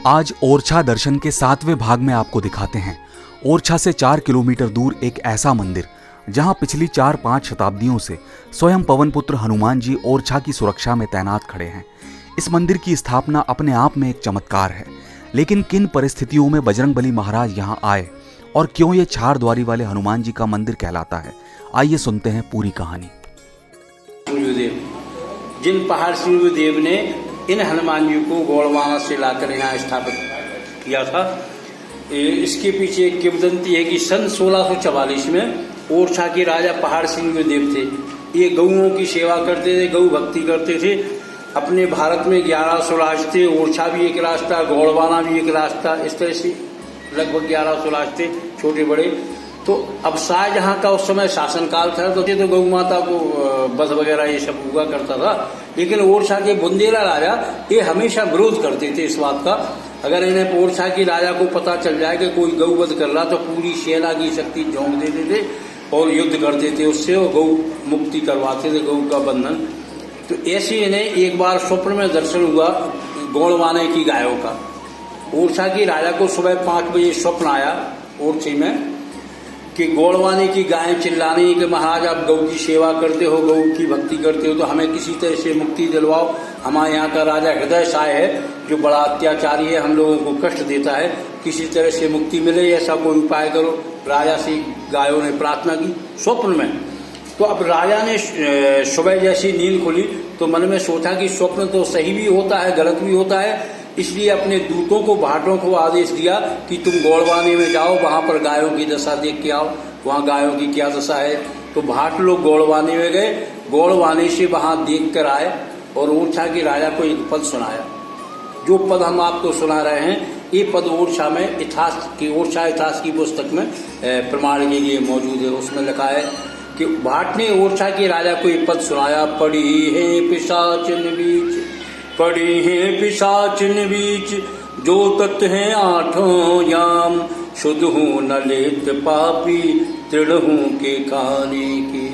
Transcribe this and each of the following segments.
आज ओरछा दर्शन के 7वें भाग में आपको दिखाते हैं ओरछा से 4 किलोमीटर दूर एक ऐसा मंदिर जहां पिछली 4-5 शताब्दियों से स्वयं पवनपुत्र हनुमान जी ओरछा की सुरक्षा में तैनात खड़े हैं। इस मंदिर की स्थापना अपने आप में एक चमत्कार है, लेकिन किन परिस्थितियों में बजरंगबली महाराज यहाँ आए और क्यों ये 4 द्वारी वाले हनुमान जी का मंदिर कहलाता है, आइए सुनते हैं पूरी कहानी। जिन पहाड़ सूर्यदेव ने इन हनुमान जी को गौड़वाना से लाकर यहाँ स्थापित किया था, इसके पीछे एक किंवदंती है कि सन 1644 में ओरछा के राजा पहाड़ सिंहदेव थे। ये गऊओं की सेवा करते थे, गऊ भक्ति करते थे। अपने भारत में 1100 राज थे, ओरछा भी एक राज था, गौड़वाना भी एक राज था। इस तरह से लगभग 1100 राज थे, छोटे बड़े। तो अब शाहजहां का उस समय शासनकाल था, तो गौ माता को बध वगैरह ये सब हुआ करता था। लेकिन ओरछा के बुंदेला राजा ये हमेशा विरोध करते थे इस बात का। अगर इन्हें ओरछा के राजा को पता चल जाए कि कोई गौ वध कर रहा, तो पूरी सेना की शक्ति झोंक देते थे और युद्ध करते थे उससे, और गौ मुक्ति करवाते थे, गौ का बंधन। तो ऐसे इन्हें एक बार स्वप्न में दर्शन हुआ गौड़वाने की गायों का। ओरछा के राजा को सुबह 5 बजे स्वप्न आया ओरछे में कि गौड़वाने की गायें चिल्लाने कि महाराज आप गौ की सेवा करते हो, गौ की भक्ति करते हो, तो हमें किसी तरह से मुक्ति दिलवाओ। हमारे यहाँ का राजा हृदय साय है, जो बड़ा अत्याचारी है, हम लोगों को कष्ट देता है, किसी तरह से मुक्ति मिले, ऐसा कोई उपाय करो। राजा से गायों ने प्रार्थना की स्वप्न में। तो अब राजा ने सुबह जैसी नींद खुली तो मन में सोचा कि स्वप्न तो सही भी होता है, गलत भी होता है। इसलिए अपने दूतों को, भाटों को आदेश दिया कि तुम गौड़वाने में जाओ, वहां पर गायों की दशा देख के आओ, वहां गायों की क्या दशा है। तो भाट लोग गौड़वाने में गए, गौड़वाने से वहां देख कर आए और ओरछा के राजा को एक पद सुनाया। जो पद हम आपको सुना रहे हैं, ये पद ओरछा में इतिहास की, ओरछा इतिहास की पुस्तक में प्रमाण के लिए मौजूद है। उसमें लिखा है कि भाट ने ओरछा के राजा को ये पद सुनाया। पड़ी है पिशाचिन बीच, पड़ी है पिशाचिन बीच, जो तत् हैं 8 याम, शुद्ध हूँ न लेत पापी, दृढ़ हूँ के खाने की।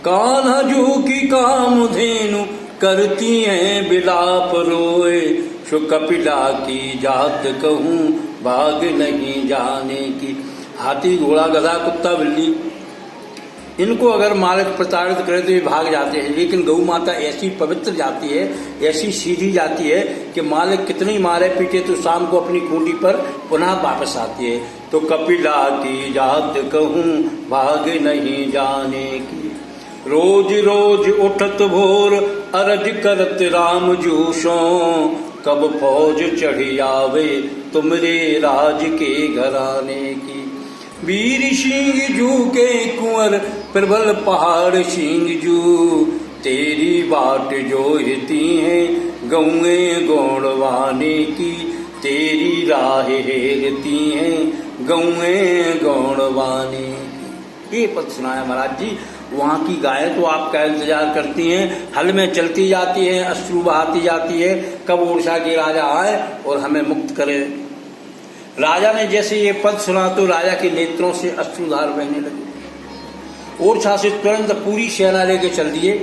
कान्हा जू की काम धेनु, करती हैं बिलाप रोए, सो कपिला की जात कहूँ, भाग नहीं जाने की। हाथी, घोड़ा, गधा, कुत्ता, बिल्ली, इनको अगर मालिक प्रताड़ित करे तो ये भाग जाते हैं, लेकिन गौ माता ऐसी पवित्र जाती है, ऐसी सीधी जाती है कि मालिक कितनी मारे पीटे तो शाम को अपनी खूंटी पर पुनः वापस आती है। तो कपिला की जात कहूँ, भाग नहीं जाने की। रोज रोज उठत भोर, अरज करत राम जूशों, कब फौज चढ़ी आवे तुमरे राज के घराने की। वीर सिंह जू के कुंवर, प्रबल पहाड़ सिंह जू, तेरी बाट जोहती हैं गौए गौड़वाने की, तेरी राह हेरती हैं गौए गौड़वाने की। ये पद सुनाया महाराज जी। वहाँ की गायें तो आपका इंतजार करती हैं, हल में चलती जाती हैं, अश्रु बहाती जाती है, कब ओरछा के राजा आए और हमें मुक्त करे। राजा ने जैसे ये पद सुना तो राजा के नेत्रों से अश्रुधार बहने लगे। ओरछा से तुरंत पूरी सेना लेके चल दिए,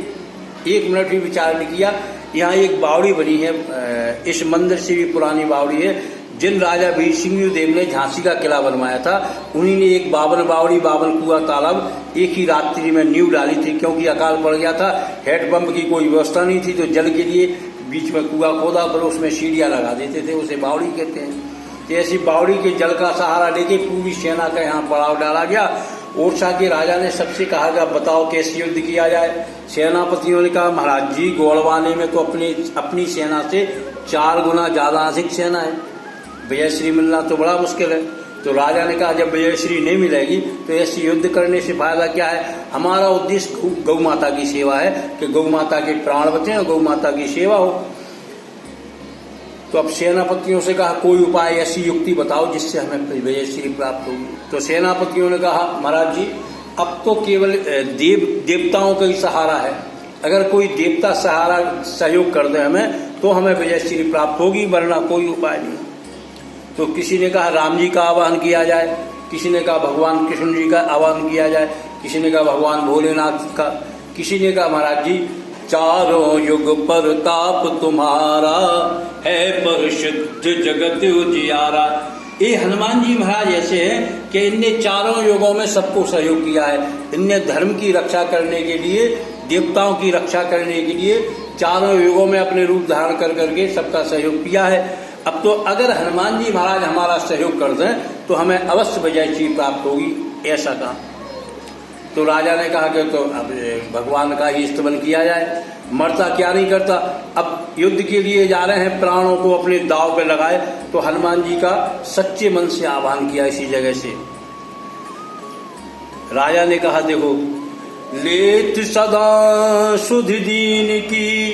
1 मिनट भी विचार नहीं किया। यहाँ एक बावड़ी बनी है, इस मंदिर से भी पुरानी बावड़ी है। जिन राजा वीर सिंहदेव ने झांसी का किला बनवाया था, उन्हीं ने एक 52 बावड़ी, 52 कुआं तालाब एक ही रात्रि में नींव डाली थी, क्योंकि अकाल पड़ गया था, हैंडपंप की कोई व्यवस्था नहीं थी, तो जल के लिए बीच में कुआं खोदा, पर उसमें सीढ़ियाँ लगा देते थे, उसे बावड़ी कहते हैं। ऐसी बावड़ी के जल का सहारा लेके पूरी सेना का यहाँ पड़ाव डाला गया। ओरछा के राजा ने सबसे कहा कि बताओ कैसे युद्ध किया जाए। सेनापतियों ने कहा महाराज जी, गौड़वाने में तो अपनी सेना से 4 गुना ज्यादा अधिक सेना है, विजयश्री मिलना तो बड़ा मुश्किल है। तो राजा ने कहा जब विजयश्री नहीं मिलेगी तो ऐसे युद्ध करने से फायदा क्या है। हमारा उद्देश्य गौ माता की सेवा है कि गौ माता के प्राण बचें और गौ माता की सेवा हो। तो अब सेनापतियों से कहा कोई उपाय, ऐसी युक्ति बताओ जिससे हमें विजयश्री प्राप्त होगी। तो सेनापतियों ने कहा महाराज जी, अब तो केवल देवताओं का ही सहारा है, अगर कोई देवता सहारा सहयोग कर दे हमें तो हमें विजयश्री प्राप्त होगी, वरना कोई उपाय नहीं। तो किसी ने कहा राम जी का आह्वान किया जाए, किसी ने कहा भगवान कृष्ण जी का आह्वान किया जाए, किसी ने कहा भगवान भोलेनाथ का, किसी ने कहा महाराज जी चारों युग परताप तुम्हारा, है परिशुद्ध जगत उजियारा। ये हनुमान जी महाराज ऐसे हैं कि इनने चारों युगों में सबको सहयोग किया है। इनने धर्म की रक्षा करने के लिए, देवताओं की रक्षा करने के लिए चारों युगों में अपने रूप धारण कर करके सबका सहयोग किया है। अब तो अगर हनुमान जी महाराज हमारा सहयोग कर दें तो हमें अवश्य विजय प्राप्त होगी, ऐसा कहा। तो राजा ने कहा कि तो अब भगवान का ही स्तवन किया जाए, मरता क्या नहीं करता। अब युद्ध के लिए जा रहे हैं, प्राणों को अपने दाव पे लगाए, तो हनुमान जी का सच्चे मन से आह्वान किया इसी जगह से। राजा ने कहा देखो, लेत सदा सुधि दीन की,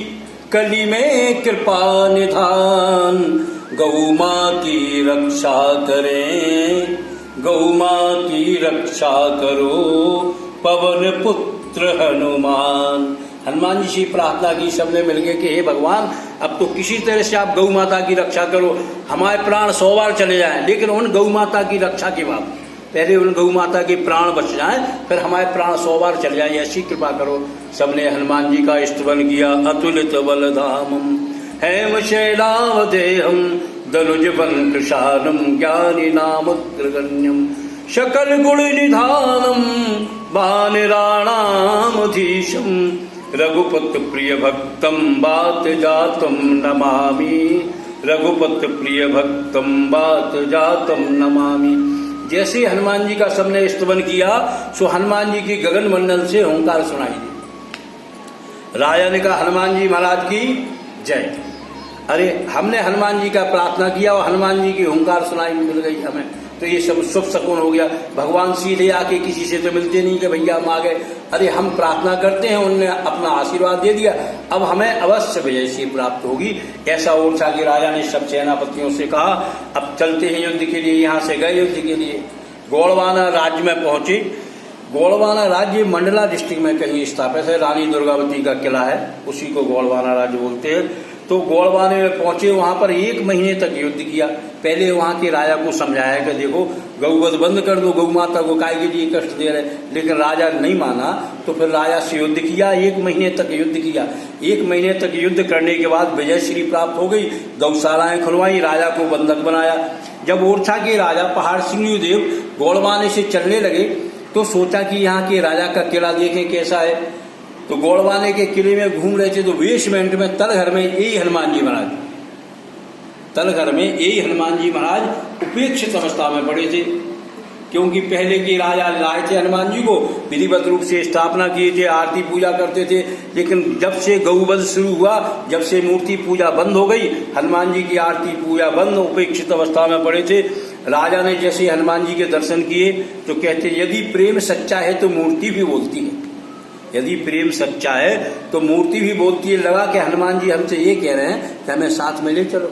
कली में कृपा निधान, गौ माँ की रक्षा करें, गौ माँ की रक्षा करो, पवन पुत्र हनुमान। हनुमान जी से प्रार्थना की, सबने मिलकर कि हे भगवान, अब तो किसी तरह से आप गौ माता की रक्षा करो। हमारे प्राण 100 बार चले जाएं, लेकिन उन गौ माता की रक्षा के बाद पहले उन गौ माता के प्राण बच जाएं, फिर हमारे प्राण 100 बार चले जाएं, ऐसी कृपा करो। सबने हनुमान जी का स्तवन किया। अतुलित बलधामम हेम शैलावदेहम, दनुज बन कृशानम, ज्ञानी नामुग्रगण्यम, शकल गुण निधानम, वानराणामधीशम, रघुपत प्रिय भक्तम, बात जातम नमामि, रघुपत प्रिय भक्तम, बात जातम नमामि। जैसे हनुमान जी का सबने स्तवन किया, सो हनुमान जी की गगन मंडल से ओंकार सुनाई दी। राजा ने कहा हनुमान जी महाराज की जय। अरे हमने हनुमान जी का प्रार्थना किया और हनुमान जी की ओंकार सुनाई मिल गई हमें, तो ये सब शुभ शकुन हो गया। भगवान सीधे आके किसी से तो मिलते नहीं कि भैया हम आ गए। अरे हम प्रार्थना करते हैं, उनने अपना आशीर्वाद दे दिया, अब हमें अवश्य विजय प्राप्त होगी। ऐसा ओरछा के राजा ने सब सेनापतियों से कहा अब चलते हैं युद्ध के लिए। यहाँ से गए युद्ध के लिए, गोड़वाना राज्य में पहुंचे। गोड़वाना राज्य मंडला डिस्ट्रिक्ट में कहीं स्थापित है, रानी दुर्गावती का किला है, उसी को गोड़वाना राज्य बोलते हैं। तो गोड़वाने में पहुंचे, वहां पर 1 महीने तक युद्ध किया। पहले वहां के राजा को समझाया कि देखो गौवध बंद कर दो, गौ माता को काय के लिए कष्ट दे रहे, लेकिन राजा नहीं माना। तो फिर राजा से युद्ध किया, 1 महीने तक युद्ध किया। 1 महीने तक युद्ध करने के बाद विजय श्री प्राप्त हो गई, गौशालाएं खुलवाई, राजा को बंधक बनाया। जब ओरछा के राजा पहाड़ सिंह देव गोड़वाने से चलने लगे तो सोचा कि यहाँ के राजा का किला देखें कैसा है। तो गोड़वाने के किले में घूम रहे थे, तो बेसमेंट में तलघर में यही हनुमान जी महाराज, तलघर में यही हनुमान जी महाराज उपेक्षित अवस्था में पड़े थे, क्योंकि पहले के राजा लाए थे हनुमान जी को, विधिवत रूप से स्थापना किए थे, आरती पूजा करते थे। लेकिन जब से गौवध शुरू हुआ, जब से मूर्ति पूजा बंद हो गई, हनुमान जी की आरती पूजा बंद, उपेक्षित अवस्था में पड़े थे। राजा ने जैसे हनुमान जी के दर्शन किए तो कहते यदि प्रेम सच्चा है तो मूर्ति भी बोलती है, यदि प्रेम सच्चा है तो मूर्ति भी बोलती है। लगा कि हनुमान जी हमसे ये कह रहे हैं कि हमें साथ में ले चलो।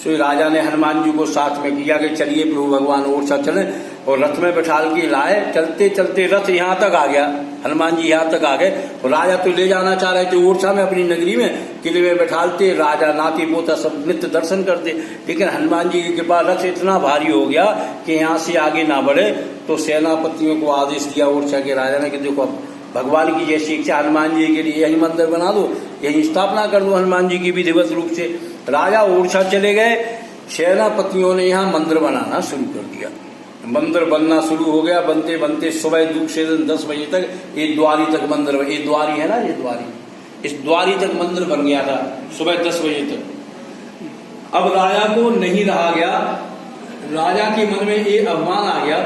सो राजा ने हनुमान जी को साथ में किया कि चलिए प्रभु भगवान ओरछा चले, और रथ में बैठाल के लाए। चलते चलते रथ यहाँ तक आ गया, हनुमान जी यहाँ तक आ गए। और राजा तो ले जाना चाह रहे थे ओरछा में, अपनी नगरी में, किले में बैठालते। राजा नाती पोता सब नित्य दर्शन करते, लेकिन हनुमान जी की कृपा रथ इतना भारी हो गया कि यहाँ से आगे ना बढ़े। तो सेनापतियों को आदेश दिया ओरछा के राजा ने कि देखो भगवान की जैसी इच्छा, हनुमान जी के लिए यही मंदिर बना दो, यही स्थापना कर दो हनुमान जी की विधिवत रूप से। राजा ओरछा चले गए, सेनापतियों ने यहाँ मंदिर बनाना शुरू कर दिया। मंदिर बनना शुरू हो गया, बनते बनते सुबह 2 से 10 बजे तक ये द्वारी तक मंदिर, ये द्वारी है ना, ये द्वारी, इस द्वारी तक मंदिर बन गया था सुबह 10 बजे तक। अब राजा को नहीं रहा गया, राजा के मन में ये अभिमान आ गया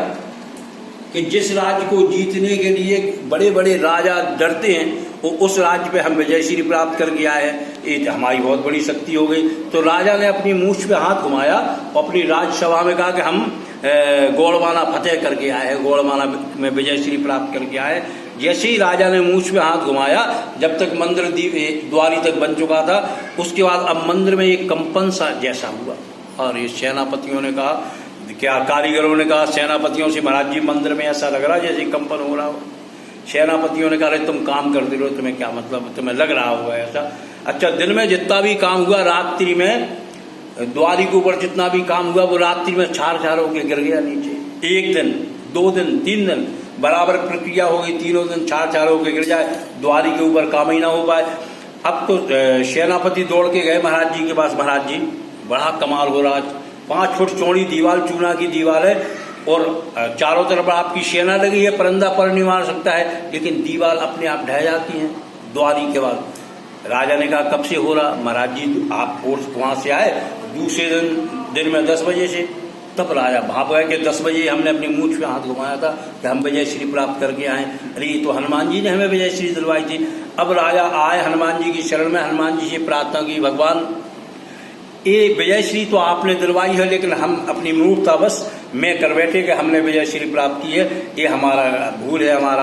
कि जिस राज्य को जीतने के लिए बड़े बड़े राजा डरते हैं, वो उस राज्य पे हम विजय श्री प्राप्त करके आए हैं, ये हमारी बहुत बड़ी शक्ति हो गई। तो राजा ने अपनी मूछ पे हाथ घुमाया और अपनी राज्यसभा में कहा कि हम गोड़वाना फतेह करके आए हैं, गोड़वाना में विजय श्री प्राप्त करके आए। जैसे ही राजा ने मूछ पे हाथ घुमाया, जब तक मंदिर द्वारी तक बन चुका था, उसके बाद अब मंदिर में एक कंपन सा जैसा हुआ। और ये सेनापतियों ने कहा, क्या कारीगरों ने कहा सेनापतियों से, महाराज जी मंदिर में ऐसा लग रहा है जैसे कंपन हो रहा हो। सेनापतियों ने कहा अरे तुम काम करते रहो, तुम्हें क्या मतलब, तुम्हें लग रहा होगा ऐसा। अच्छा, दिन में जितना भी काम हुआ, रात्रि में द्वारी के ऊपर जितना भी काम हुआ, वो रात्रि में छार छार होकर गिर गया नीचे। 1 दिन, 2 दिन, 3 दिन, बराबर प्रक्रिया होगी, तीनों दिन छाड़ होकर गिर जाए, द्वारी के ऊपर काम ही ना हो पाए। अब तो सेनापति दौड़ के गए महाराज जी के पास, महाराज जी बड़ा कमाल हो रहा, 5 फुट चौड़ी दीवार, चूना की दीवार है और चारों तरफ आपकी सेना लगी है, परंदा पर नहीं मार सकता है, लेकिन दीवार अपने आप ढह जाती है द्वारी के बाद। राजा ने कहा कब से हो रहा? महाराज जी आप वहां से आए दूसरे दिन में 10 बजे से। तब राजा भाप गए कि 10 बजे हमने अपनी मूंछ पे हाथ घुमाया था कि हम विजय श्री प्राप्त करके आए। अरे ये तो हनुमान जी ने हमें विजय श्री दिलवाई थी। अब राजा आए हनुमान जी की शरण में, हनुमान जी से प्रार्थना की, भगवान ये विजय श्री तो आपने दिलवाई है, लेकिन हम अपनी मूर्खता बस में कर बैठे कि हमने विजय श्री प्राप्त की है, ये हमारा भूल है, हमारा